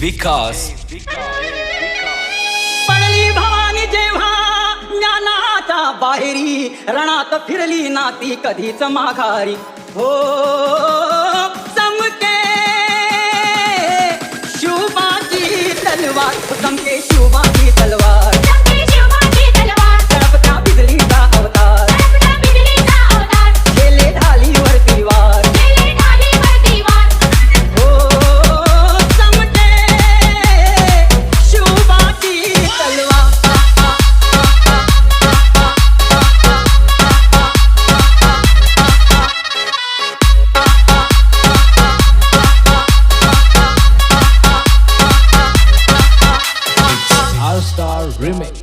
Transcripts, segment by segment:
विकास. पडली भवानी जेव्हा ज्ञानाच्या बाहेरी, रणात फिरली ना ती कधीच माघारी. हो चमके शिवबाची तलवार, चमके शिवबाची तलवार, तडपत्या बिजलीचा अवतार, गेले ढालीवरती वार. हो चमके शिवबाची तलवार. All-Star Remix.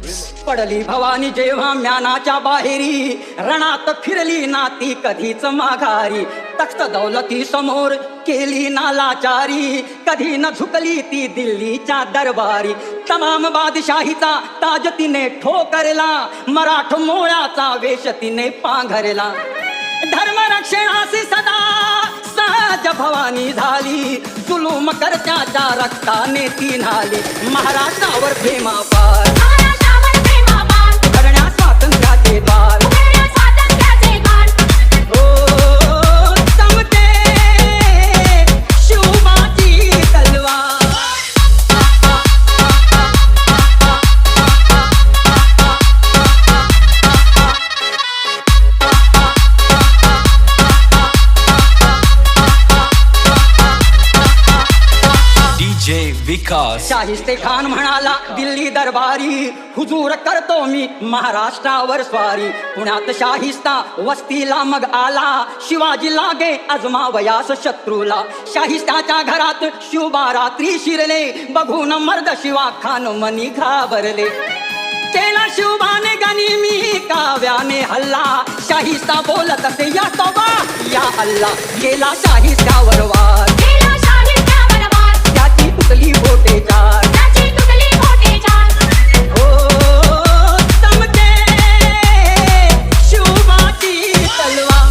पडली भवानी जेव्हा ज्ञानाच्या बाहेरी, रणात फिरली ना ती कधीच माघारी. तख्त दौलती समोर केली ना लाचारी, कधी न झुकली ती दिल्लीच्या दरबारी. तमाम बादशाहीचा ताज तिने ठोकरला, मराठ मोळ्याचा वेश तिने पांघरला. धर्मरक्षणासी सदा सहज भवानी झाली, जुलूम करत्याच्या रक्ताने ती न्हाली. महाराष्ट्रावर प्रेमापार करण्या स्वातंत्र्याचे द्वार. हो चमके शिवबाची तलवार. DJ विकास. शाहिस्ते खान म्हणाला दिल्ली दरबारी, हुजूर करतो मी महाराष्ट्रावर स्वारी. पुण्यात शाहिस्ता वस्तीला मग आला, शिवाजी लागे अजमावयास शत्रूला. शाहिस्ताच्या घरात शिवबा रात्री शिरले, बघून मर्द शिवा खान मनी घाबरले. केला शिवबाने गनिमी काव्याने हल्ला, शाहिस्ता बोलत असे या तोबा या अल्ला. गेला शाहिस्त्यावर वार, त्याची तुटली बोटे चार. हो चमके शिवबाची तलवार.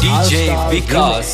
DJ विकास.